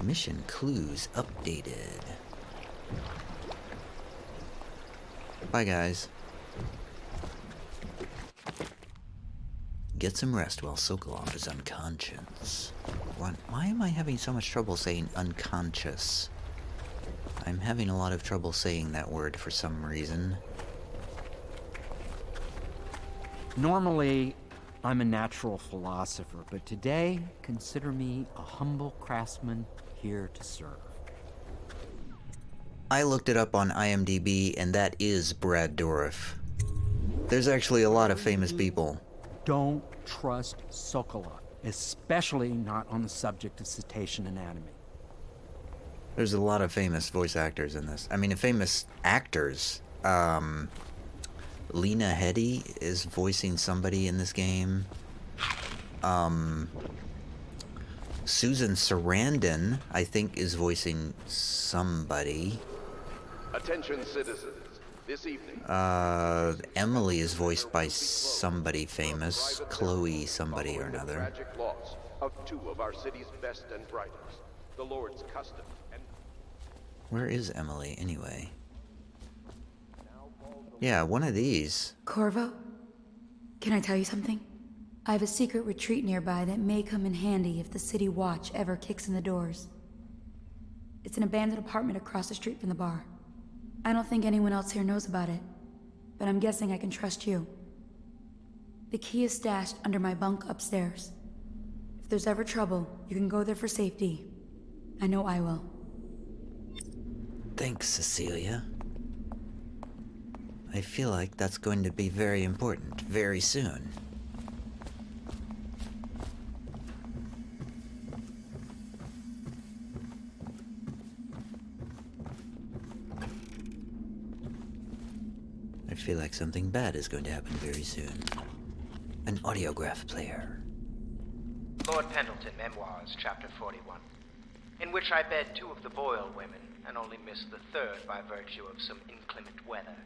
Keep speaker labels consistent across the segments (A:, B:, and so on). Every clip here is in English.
A: Mission clues updated. Bye, guys. Get some rest while Sokolov is unconscious. Why am I having so much trouble saying unconscious? I'm having a lot of trouble saying that word for some reason.
B: Normally, I'm a natural philosopher, but today, consider me a humble craftsman here to serve.
A: I looked it up on IMDb, and that is Brad Dourif. There's actually a lot of famous people.
B: Don't trust Sokolov, especially not on the subject of cetacean anatomy.
A: There's a lot of famous voice actors in this. I mean, famous actors. Lena Headey is voicing somebody in this game. Susan Sarandon, I think, is voicing somebody.
C: Attention, citizens. This evening,
A: Emily is voiced by somebody famous. Chloe somebody or another.
C: tragic loss of two of our city's best and brightest, the Lord's Custom and...
A: Where is Emily, anyway? Yeah, one of these.
D: Corvo, can I tell you something? I have a secret retreat nearby that may come in handy if the city watch ever kicks in the doors. It's an abandoned apartment across the street from the bar. I don't think anyone else here knows about it, but I'm guessing I can trust you. The key is stashed under my bunk upstairs. If there's ever trouble, you can go there for safety. I know I will.
A: Thanks, Cecilia. I feel like that's going to be very important very soon. I feel like something bad is going to happen very soon. An audiograph player.
E: Lord Pendleton Memoirs, Chapter 41, in which I bed two of the Boyle women and only missed the third by virtue of some inclement weather.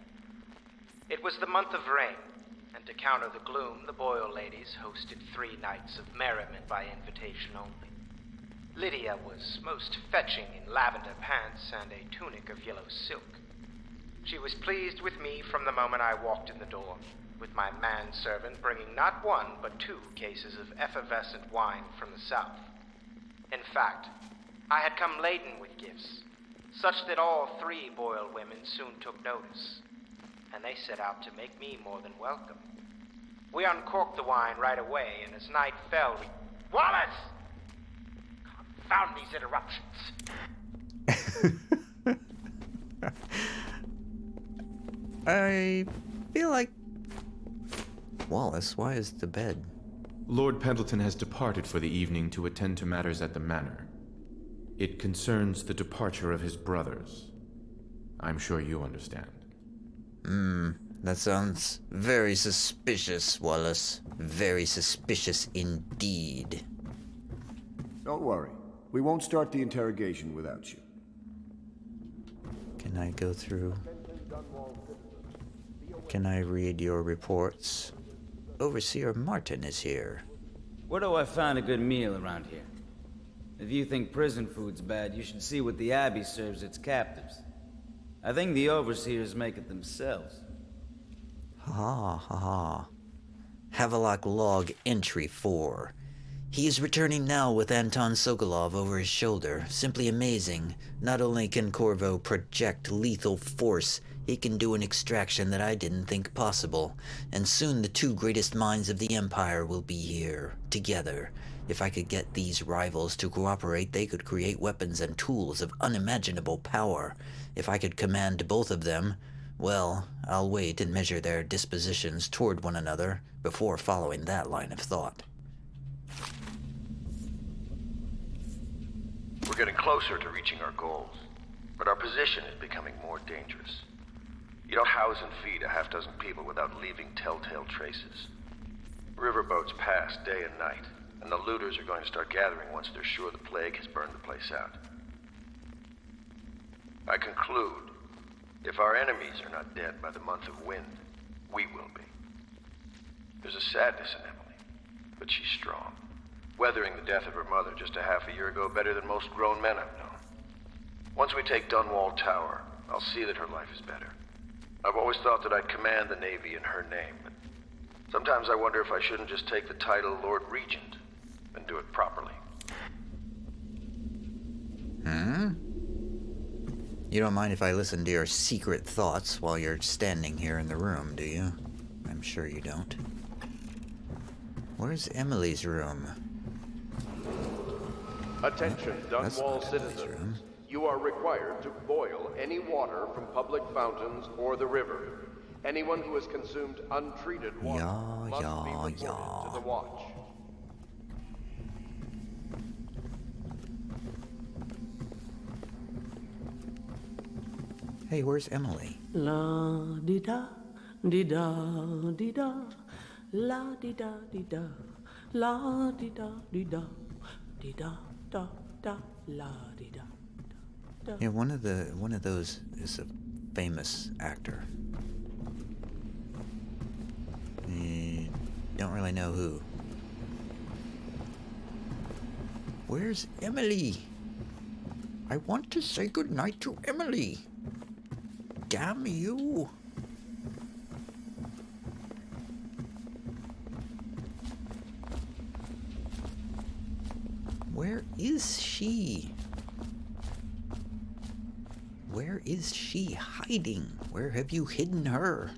E: It was the month of rain, and to counter the gloom, the Boyle ladies hosted 3 nights of merriment by invitation only. Lydia was most fetching in lavender pants and a tunic of yellow silk. She was pleased with me from the moment I walked in the door, with my manservant bringing not 1 but 2 cases of effervescent wine from the south. In fact, I had come laden with gifts, such that all 3 Boyle women soon took notice, and they set out to make me more than welcome. We uncorked the wine right away, and as night fell, we... Wallace! Confound these interruptions.
A: I feel like... Wallace, why is the bed?
F: Lord Pendleton has departed for the evening to attend to matters at the manor. It concerns the departure of his brothers. I'm sure you understand.
A: That sounds very suspicious, Wallace. Very suspicious indeed.
G: Don't worry. We won't start the interrogation without you.
A: Can I go through? Can I read your reports? Overseer Martin is here.
H: Where do I find a good meal around here? If you think prison food's bad, you should see what the Abbey serves its captives. I think the overseers make it themselves.
A: Ha ha ha. Havelock Log Entry 4. He is returning now with Anton Sokolov over his shoulder. Simply amazing. Not only can Corvo project lethal force, he can do an extraction that I didn't think possible. And soon the 2 greatest minds of the Empire will be here, together. If I could get these rivals to cooperate, they could create weapons and tools of unimaginable power. If I could command both of them, well, I'll wait and measure their dispositions toward one another before following that line of thought.
I: We're getting closer to reaching our goals, but our position is becoming more dangerous. You don't house and feed a half-dozen people without leaving telltale traces. Riverboats pass day and night, and the looters are going to start gathering once they're sure the plague has burned the place out. I conclude, if our enemies are not dead by the month of wind, we will be. There's a sadness in Emily, but she's strong. weathering the death of her mother just a half a year ago better than most grown men I've known. Once we take Dunwall Tower, I'll see that her life is better. I've always thought that I'd command the Navy in her name, but sometimes I wonder if I shouldn't just take the title Lord Regent and do it properly.
A: You don't mind if I listen to your secret thoughts while you're standing here in the room, do you? I'm sure you don't. Where's Emily's room?
C: Attention,
A: That's
C: Dunwall
A: not Emily's
C: citizens.
A: room.
C: You are required to boil any water from public fountains or the river. Anyone who has consumed untreated water must be reported to the watch.
A: Hey, where's Emily?
J: La di da di da di da, la di da di da, la di da di da, di da da da, la di da da.
A: Yeah, one of those is a famous actor. Don't really know who. Where's Emily? I want to say goodnight to Emily. Damn you. Where is she? Where is she hiding? Where have you hidden her?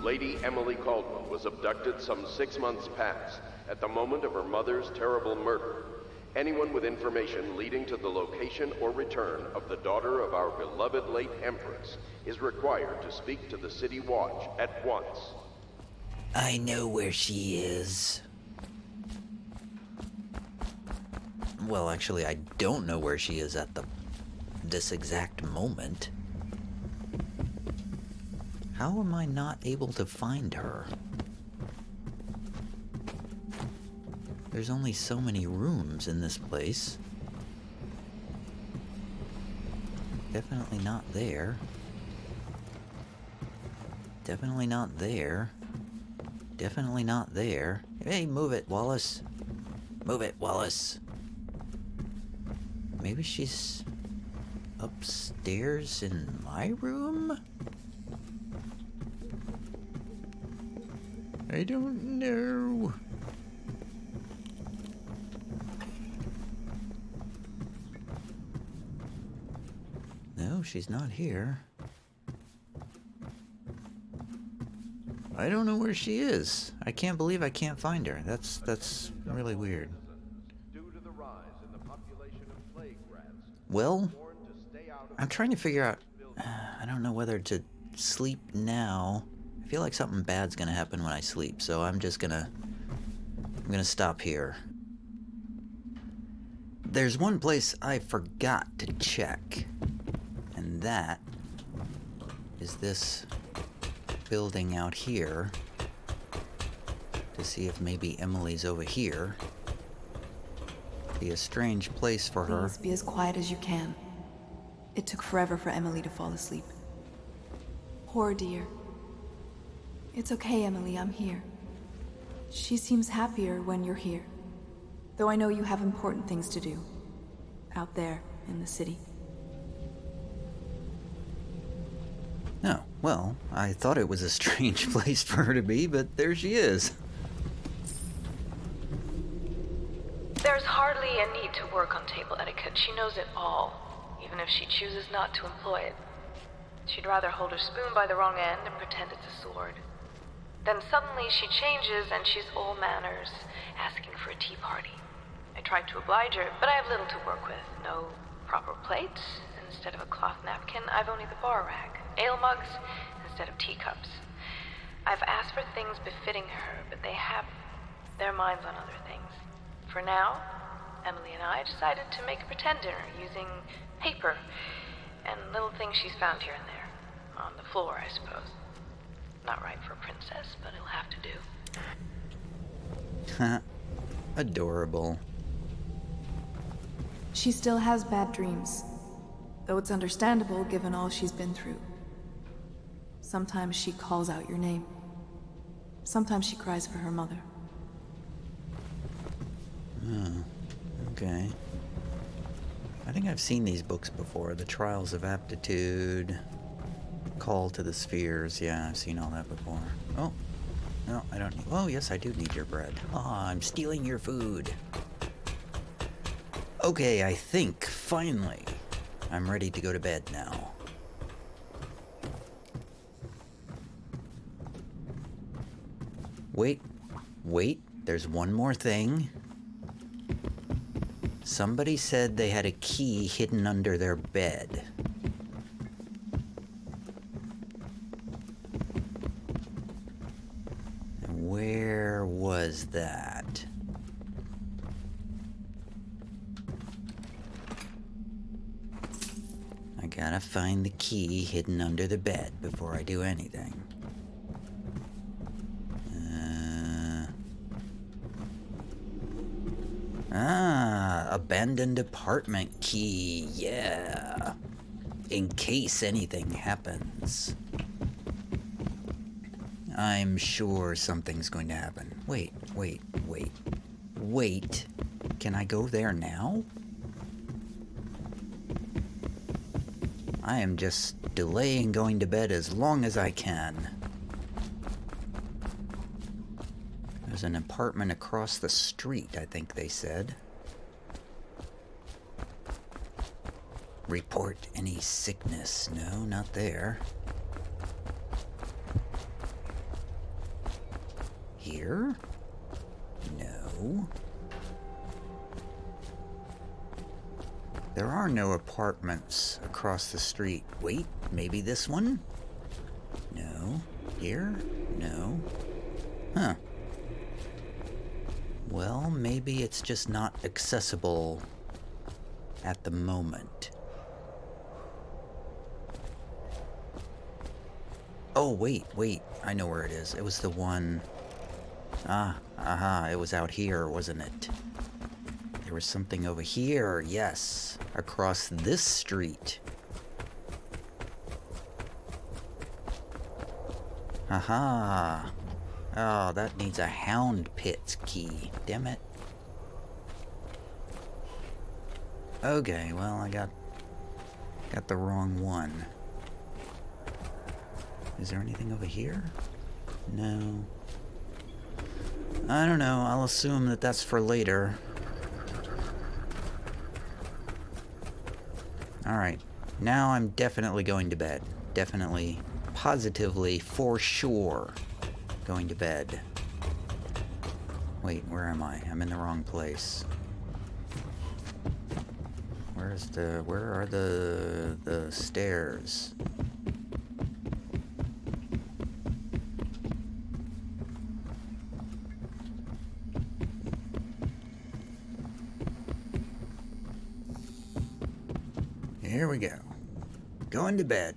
C: Lady Emily Caldwell was abducted some 6 months past, at the moment of her mother's terrible murder. Anyone with information leading to the location or return of the daughter of our beloved late Empress is required to speak to the City Watch at once.
A: I know where she is. Well, actually, I don't know where she is at this exact moment. How am I not able to find her? There's only so many rooms in this place. Definitely not there. Definitely not there. Definitely not there. Hey, move it, Wallace. Move it, Wallace. Maybe she's upstairs in my room? I don't know. No, she's not here. I don't know where she is. I can't believe I can't find her. That's really weird.
C: Due to the rise in the population of plague rats,
A: Well,
C: warned to stay out of
A: I'm trying to figure out. I don't know whether to sleep now. I feel like something bad's gonna happen when I sleep, so I'm gonna stop here. There's one place I forgot to check, and that is this building out here, to see if maybe Emily's over here. Be a strange place for her.
K: Please be as quiet as you can. It took forever for Emily to fall asleep. Poor dear. It's okay, Emily, I'm here. She seems happier when you're here. Though I know you have important things to do. Out there, in the city.
A: Oh, well, I thought it was a strange place for her to be, but there she is.
L: There's hardly a need to work on table etiquette. She knows it all, even if she chooses not to employ it. She'd rather hold her spoon by the wrong end and pretend it's a sword. Then suddenly she changes and she's all manners, asking for a tea party. I tried to oblige her, but I have little to work with. No proper plates. Instead of a cloth napkin, I've only the bar rack. Ale mugs instead of teacups. I've asked for things befitting her, but they have their minds on other things. For now, Emily and I decided to make a pretend dinner using paper and little things she's found here and there. On the floor, I suppose. Not right for a princess, but it'll have to do.
A: Adorable.
K: She still has bad dreams. Though it's understandable given all she's been through. Sometimes she calls out your name. Sometimes she cries for her mother.
A: Oh, okay. I think I've seen these books before. The Trials of Aptitude, Call to the Spheres. Yeah, I've seen all that before. Oh, no, I don't need... Oh, yes, I do need your bread. Ah, I'm stealing your food. Okay, I think, finally, I'm ready to go to bed now. Wait, there's one more thing. Somebody said they had a key hidden under their bed. Where was that? I gotta find the key hidden under the bed before I do anything. Abandoned apartment key, yeah. In case anything happens. I'm sure something's going to happen. Wait. Can I go there now? I am just delaying going to bed as long as I can. There's an apartment across the street, I think they said. Report any sickness. No, not there. Here? No. There are no apartments across the street. Wait, maybe this one? No. Here? No. Huh. Well, maybe it's just not accessible at the moment. Oh, wait. I know where it is. It was the one... it was out here, wasn't it? There was something over here, yes. Across this street. Aha. Oh, that needs a Hound Pits key. Damn it. Okay, well, I got the wrong one. Is there anything over here? No. I don't know. I'll assume that that's for later. Alright. Now I'm definitely going to bed. Definitely, positively, for sure, going to bed. Wait, where am I? I'm in the wrong place. Where are the stairs? Here we go. Going to bed.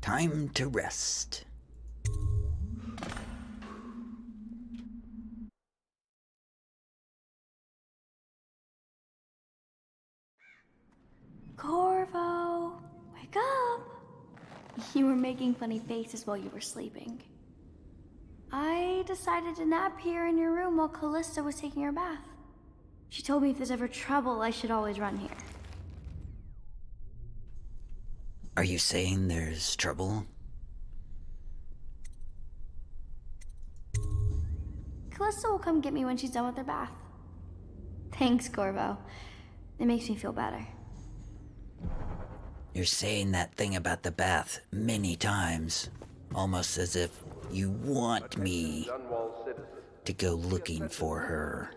A: Time to rest.
M: Corvo, wake up! You were making funny faces while you were sleeping. I decided to nap here in your room while Callista was taking her bath. She told me if there's ever trouble, I should always run here.
A: Are you saying there's trouble?
M: Callista will come get me when she's done with her bath. Thanks, Corvo. It makes me feel better.
A: You're saying that thing about the bath many times. Almost as if you want me to go looking for her.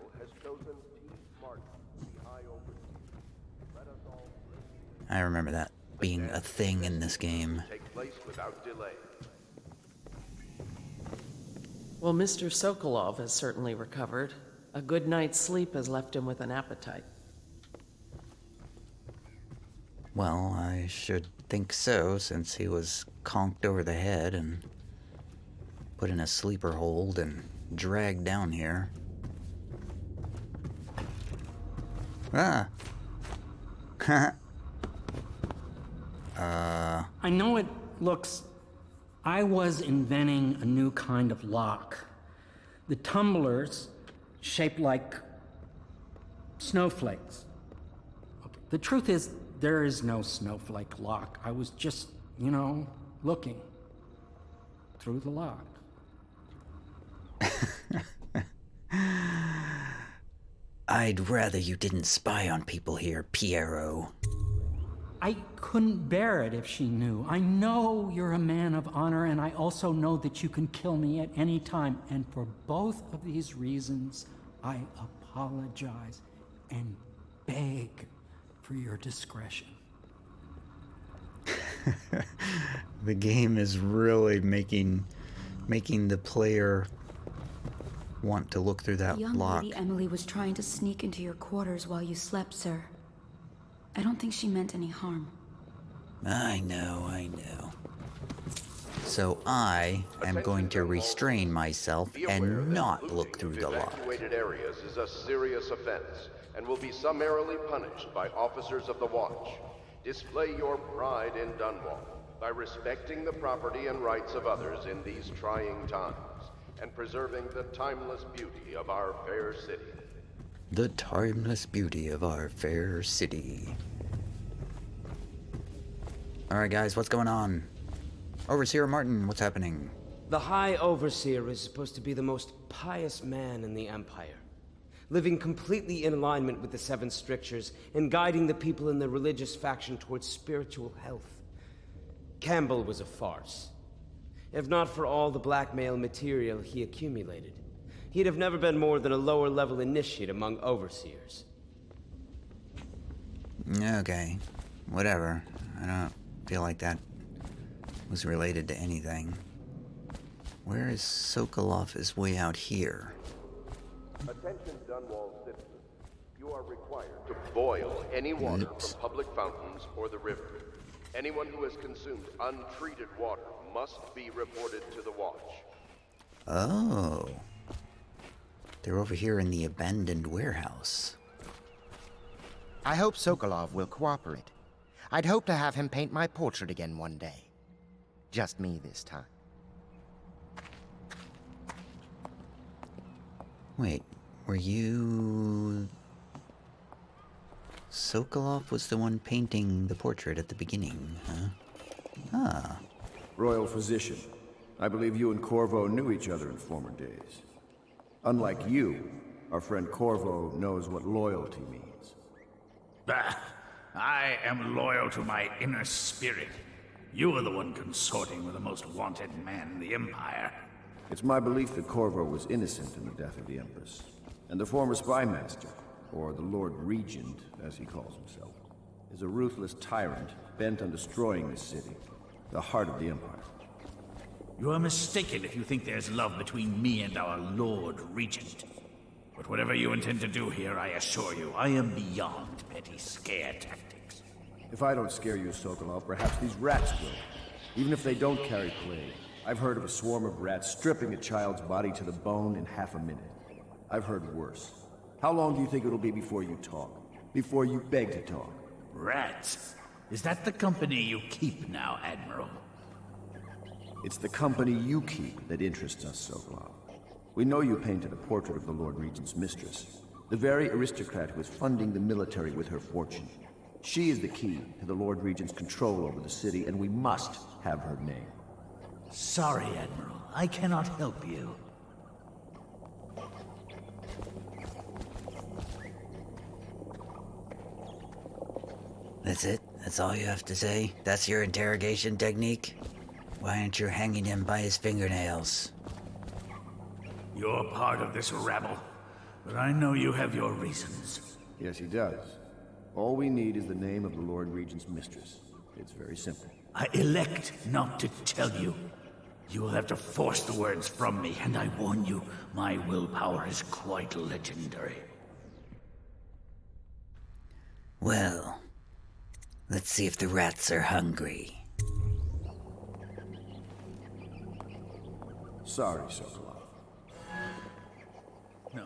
A: I remember that being a thing in this game.
J: Well, Mr. Sokolov has certainly recovered. A good night's sleep has left him with an appetite.
A: Well, I should think so, since he was conked over the head and put in a sleeper hold and dragged down here. Ah!
B: I know it looks... I was inventing a new kind of lock. The tumblers shaped like snowflakes. The truth is, there is no snowflake lock. I was just, looking through the lock.
A: I'd rather you didn't spy on people here, Piero.
B: I couldn't bear it if she knew. I know you're a man of honor, and I also know that you can kill me at any time. And for both of these reasons, I apologize and beg for your discretion.
A: The game is really making the player want to look through that
D: The young
A: lock.
D: lady Emily was trying to sneak into your quarters while you slept, sir. I don't think she meant any harm.
A: I know. So I am going to restrain myself and not look through the lock.
C: Evacuated areas is a serious offense and will be summarily punished by officers of the Watch. Display your pride in Dunwall by respecting the property and rights of others in these trying times and preserving the timeless beauty of our fair city.
A: The timeless beauty of our fair city. Alright guys, what's going on? Overseer Martin, what's happening?
N: The High Overseer is supposed to be the most pious man in the Empire, living completely in alignment with the Seven Strictures and guiding the people in the religious faction towards spiritual health. Campbell was a farce. If not for all the blackmail material he accumulated, he'd have never been more than a lower-level initiate among Overseers.
A: Okay, whatever. I don't feel like that was related to anything. Where is Sokolov? Is way out here.
C: Attention Dunwall citizens. You are required to boil any water from public fountains or the river. Anyone who has consumed untreated water must be reported to the Watch.
A: Oh. They're over here in the abandoned warehouse.
O: I hope Sokolov will cooperate. I'd hope to have him paint my portrait again one day. Just me this time.
A: Wait, were you... Sokolov was the one painting the portrait at the beginning, huh? Ah.
G: Royal physician. I believe you and Corvo knew each other in former days. Unlike you, our friend Corvo knows what loyalty means.
P: Bah! I am loyal to my inner spirit. You are the one consorting with the most wanted man in the Empire.
G: It's my belief that Corvo was innocent in the death of the Empress, and the former spy master, or the Lord Regent, as he calls himself, is a ruthless tyrant bent on destroying this city, the heart of the Empire.
P: You are mistaken if you think there's love between me and our Lord Regent. But whatever you intend to do here, I assure you, I am beyond petty scare tactics.
G: If I don't scare you, Sokolov, perhaps these rats will. Even if they don't carry plague. I've heard of a swarm of rats stripping a child's body to the bone in half a minute. I've heard worse. How long do you think it'll be before you talk? Before you beg to talk?
P: Rats? Is that the company you keep now, Admiral?
G: It's the company you keep that interests us, Sokolov. We know you painted a portrait of the Lord Regent's mistress, the very aristocrat who is funding the military with her fortune. She is the key to the Lord Regent's control over the city, and we must have her name.
P: Sorry, Admiral. I cannot help you.
A: That's it? That's all you have to say? That's your interrogation technique? Why aren't you hanging him by his fingernails?
P: You're part of this rabble, but I know you have your reasons.
G: Yes, he does. All we need is the name of the Lord Regent's mistress. It's very simple.
P: I elect not to tell you. You will have to force the words from me, and I warn you, my willpower is quite legendary.
A: Well, let's see if the rats are hungry.
G: Sorry, Sokolov.
P: No,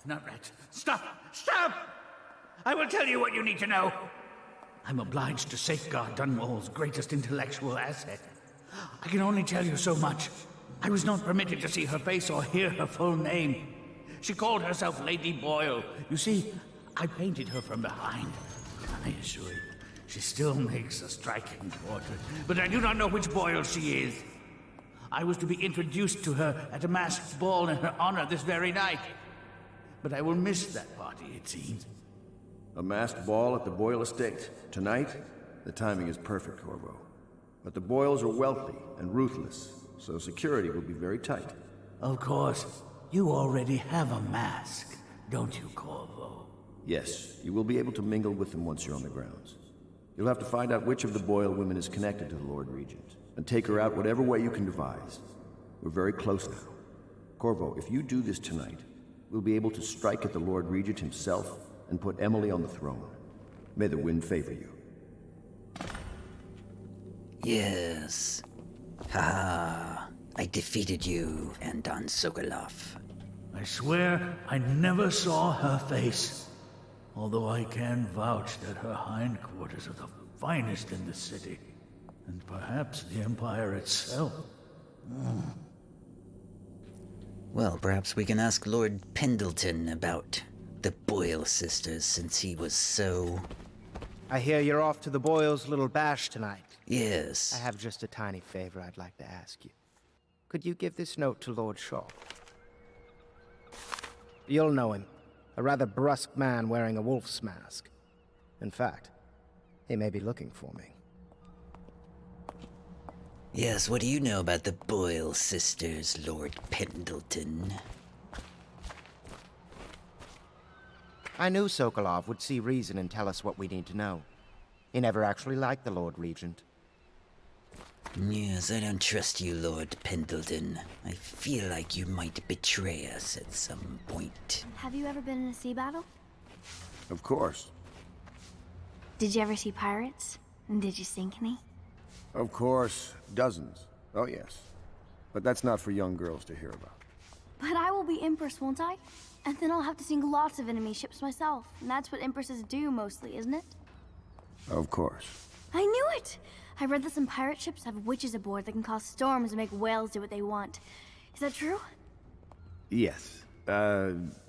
P: not rats. Stop! Stop! I will tell you what you need to know. I'm obliged to safeguard Dunwall's greatest intellectual asset. I can only tell you so much. I was not permitted to see her face or hear her full name. She called herself Lady Boyle. You see, I painted her from behind. I assure you, she still makes a striking portrait, but I do not know which Boyle she is. I was to be introduced to her at a masked ball in her honor this very night. But I will miss that party, it seems.
G: A masked ball at the Boyle estate. Tonight? The timing is perfect, Corvo. But the Boyles are wealthy and ruthless, so security will be very tight.
P: Of course. You already have a mask, don't you, Corvo?
G: Yes, you will be able to mingle with them once you're on the grounds. You'll have to find out which of the Boyle women is connected to the Lord Regent, and take her out whatever way you can devise. We're very close now. Corvo, if you do this tonight, we'll be able to strike at the Lord Regent himself and put Emily on the throne. May the wind favor you.
A: Yes. Ha! I defeated you, Anton Sokolov.
P: I swear I never saw her face. Although I can vouch that her hindquarters are the finest in the city. And perhaps the Empire itself.
A: Well, perhaps we can ask Lord Pendleton about the Boyle sisters, since he was so...
O: I hear you're off to the Boyles' little bash tonight.
A: Yes.
O: I have just a tiny favor I'd like to ask you. Could you give this note to Lord Shaw? You'll know him. A rather brusque man wearing a wolf's mask. In fact, he may be looking for me.
A: Yes, what do you know about the Boyle sisters, Lord Pendleton?
O: I knew Sokolov would see reason and tell us what we need to know. He never actually liked the Lord Regent.
A: Yes, I don't trust you, Lord Pendleton. I feel like you might betray us at some point.
M: Have you ever been in a sea battle?
G: Of course.
M: Did you ever see pirates? And did you sink any?
G: Of course. Dozens. Oh, yes. But that's not for young girls to hear about.
M: But I will be Empress, won't I? And then I'll have to sink lots of enemy ships myself. And that's what Empresses do mostly, isn't it?
G: Of course.
M: I knew it! I read that some pirate ships have witches aboard that can cause storms and make whales do what they want. Is that true?
G: Yes.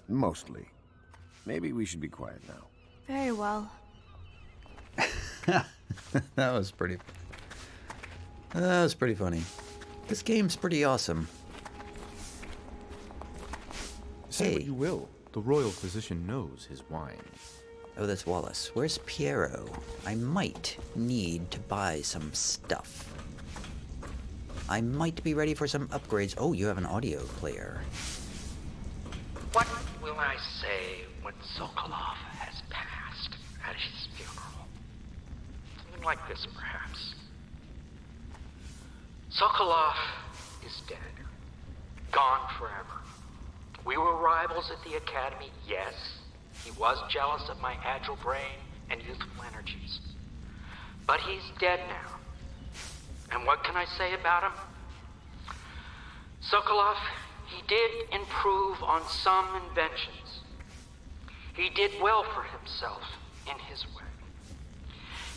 G: Mostly. Maybe we should be quiet now.
M: Very well.
A: That was pretty funny. This game's pretty awesome.
F: Say what you will. The royal physician knows his wine.
A: Oh, that's Wallace. Where's Piero? I might need to buy some stuff. I might be ready for some upgrades. Oh, you have an audio player.
E: What will I say when Sokolov has passed at his funeral? Something like this, perhaps. Sokolov is dead. Gone forever. We were rivals at the Academy, yes. He was jealous of my agile brain and youthful energies. But he's dead now. And what can I say about him? Sokolov, he did improve on some inventions. He did well for himself in his way.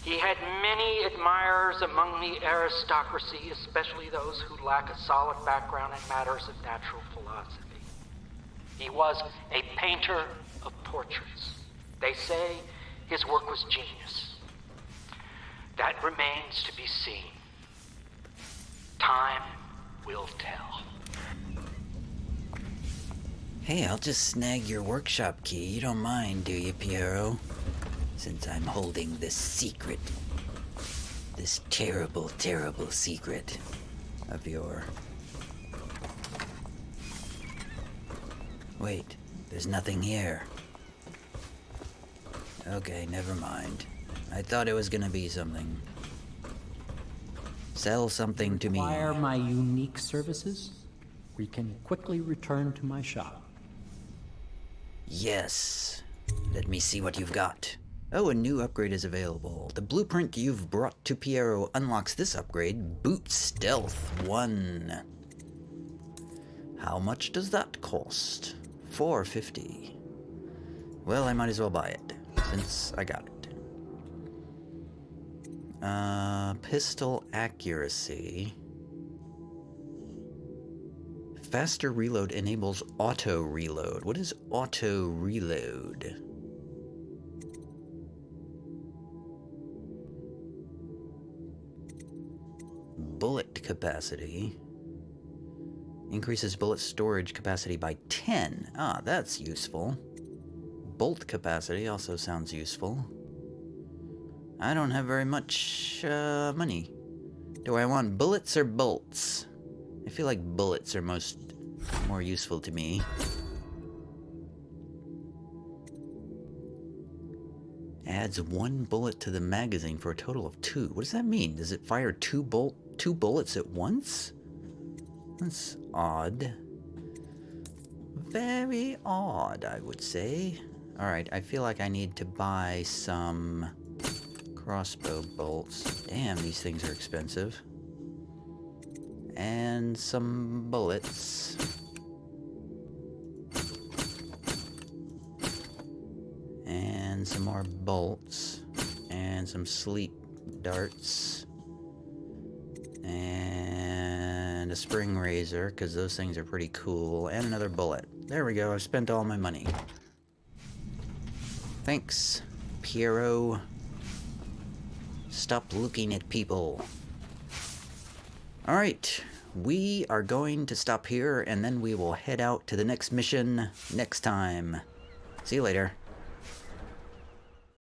E: He had many admirers among the aristocracy, especially those who lack a solid background in matters of natural philosophy. He was a painter of portraits. They say his work was genius. That remains to be seen. Time will tell.
A: Hey, I'll just snag your workshop key. You don't mind, do you, Piero? Since I'm holding this secret. This terrible, terrible secret of your... Wait, there's nothing here. Okay, never mind. I thought it was gonna be something. Sell something to me.
B: Require my unique services? We can quickly return to my shop.
A: Yes. Let me see what you've got. Oh, a new upgrade is available. The blueprint you've brought to Piero unlocks this upgrade, Boot Stealth 1. How much does that cost? $450. Well, I might as well buy it, since I got it. Pistol accuracy. Faster reload enables auto reload. What is auto reload? Bullet capacity. Increases bullet storage capacity by 10. Ah, that's useful. Bolt capacity also sounds useful. I don't have very much money. Do I want bullets or bolts? I feel like bullets are more useful to me. Adds 1 bullet to the magazine for a total of 2. What does that mean? Does it fire 2 bullets at once? That's odd. Very odd, I would say. Alright, I feel like I need to buy some crossbow bolts. Damn, these things are expensive. And some bullets. And some more bolts. And some sleep darts. And a spring razor, because those things are pretty cool. And another bullet. There we go, I've spent all my money. Thanks, Piero. Stop looking at people. Alright, we are going to stop here, and then we will head out to the next mission next time. See you later.